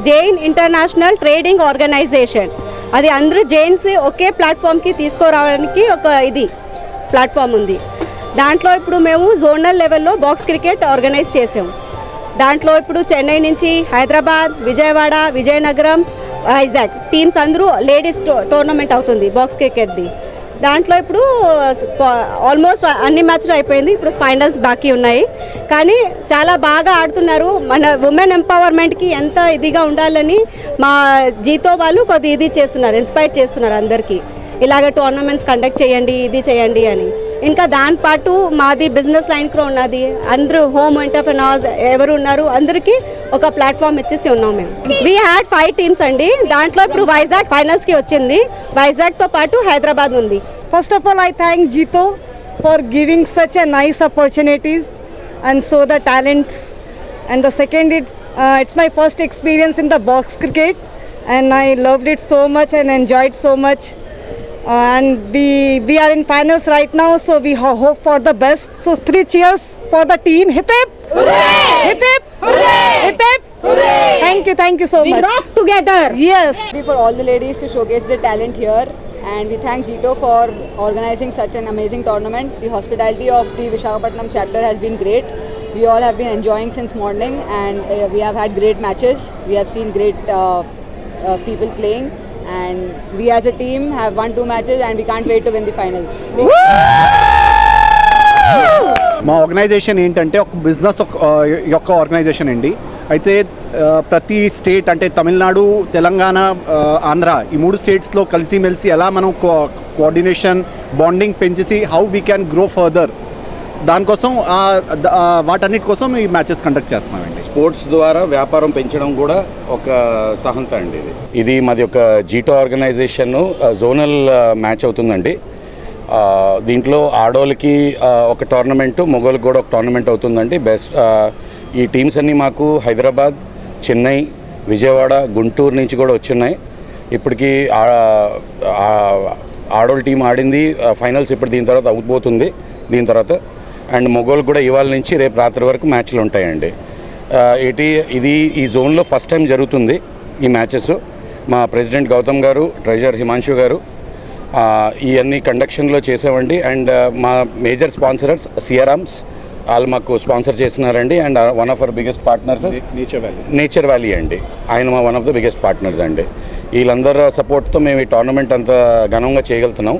Jain international trading organisation. అది అందరూ Jains ఒకే ప్లాట్ఫామ్కి తీసుకురావడానికి ఒక ప్లాట్ఫామ్ ఉంది. దాంట్లో ఇప్పుడు మేము జోనల్ లెవెల్లో బాక్స్ క్రికెట్ ఆర్గనైజ్ చేసాము. దాంట్లో ఇప్పుడు చెన్నై నుంచి హైదరాబాద్, విజయవాడ, విజయనగరం, వైజాగ్ టీమ్స్ అందరూ లేడీస్ టోర్నమెంట్ అవుతుంది బాక్స్ క్రికెట్ది. దాంట్లో ఇప్పుడు ఆల్మోస్ట్ అన్ని మ్యాచ్లు అయిపోయింది. ఇప్పుడు ఫైనల్స్ బాకీ ఉన్నాయి. కానీ చాలా బాగా ఆడుతున్నారు. మన ఉమెన్ ఎంపవర్మెంట్కి ఎంత ఇదిగా ఉండాలని మా జీతో వాళ్ళు కొద్ది చేస్తున్నారు, ఇన్స్పైర్ చేస్తున్నారు అందరికీ. ఇలాగ టోర్నమెంట్స్ కండక్ట్ చేయండి, చేయండి అని. ఇంకా దానిపాటు మాది బిజినెస్ లైన్ కూడా ఉన్నది. అందరూ హోమ్ ఎంటర్ప్రెనర్స్ ఎవరు ఉన్నారు అందరికీ ఒక ప్లాట్ఫామ్ ఇచ్చేసి ఉన్నాం మేము. వీ హ్యాడ్ 5 టీమ్స్ అండి. దాంట్లో ఇప్పుడు వైజాగ్ ఫైనల్స్కి వచ్చింది. వైజాగ్తో పాటు హైదరాబాద్ ఉంది. First of all, I thank Jito for giving such a nice opportunities and so the talents. And the second, it's my first experience in the box cricket and I loved it so much and enjoyed so much. And we are in finals right now, so we hope for the best. So 3 cheers for the team. Hip hip! Hooray! Hip hip! Hooray! Hip hip! Hooray! Thank you so much. We rock together. Yes. For all the ladies to showcase their talent here, and we thank Jito for organizing such an amazing tournament. The hospitality of the Visakhapatnam chapter has been great. We all have been enjoying since morning, and we have had great matches. We have seen great people playing, and we as a team have won 2 matches, and we can't wait to win the finals. మా organisation ఏంటంటే ఒక business యొక్క organisation అండి. అయితే ప్రతి state అంటే తమిళనాడు, తెలంగాణ, ఆంధ్ర ఈ 3 స్టేట్స్లో కలిసిమెలిసి ఎలా మనం కోఆర్డినేషన్ బాండింగ్ పెంచేసి how we can grow further, దానికోసం వాటన్నిటి కోసం ఈ మ్యాచెస్ కండక్ట్ చేస్తున్నామండి. స్పోర్ట్స్ ద్వారా వ్యాపారం పెంచడం కూడా ఒక సహంత అండి. ఇది మాది ఒక జీటో ఆర్గనైజేషన్ జోనల్ మ్యాచ్ అవుతుందండి. దీంట్లో ఆడోళ్ళకి ఒక టోర్నమెంటు, మగోళ్ళకి కూడా ఒక టోర్నమెంట్ అవుతుందండి. బెస్ట్ ఈ టీమ్స్ అన్నీ మాకు హైదరాబాద్, చెన్నై, విజయవాడ, గుంటూరు నుంచి కూడా వచ్చున్నాయి. ఇప్పటికీ ఆడోళ్ళ టీం ఆడింది ఫైనల్స్. ఇప్పుడు దీని తర్వాత అవుతోతుంది. దీని తర్వాత అండ్ మగోళ్ళు కూడా ఇవాళ నుంచి రేపు రాత్రి వరకు మ్యాచ్లు ఉంటాయండి. ఇది ఈ జోన్లో ఫస్ట్ టైం జరుగుతుంది ఈ మ్యాచెస్. మా ప్రెసిడెంట్ గౌతమ్ గారు, ట్రెజరర్ హిమాంశు గారు ఇవన్నీ కండక్షన్లో చేసామండి. అండ్ మా మేజర్ స్పాన్సరర్స్ సిఆర్ఆమ్స్ వాళ్ళు మాకు స్పాన్సర్ చేస్తున్నారండి. And one of our biggest partners nature valley అండి. ఆయన one of the biggest partners అండి. వీళ్ళందరూ సపోర్ట్తో మేము ఈ టోర్నమెంట్ అంత ఘనంగా చేయగలుగుతున్నాం.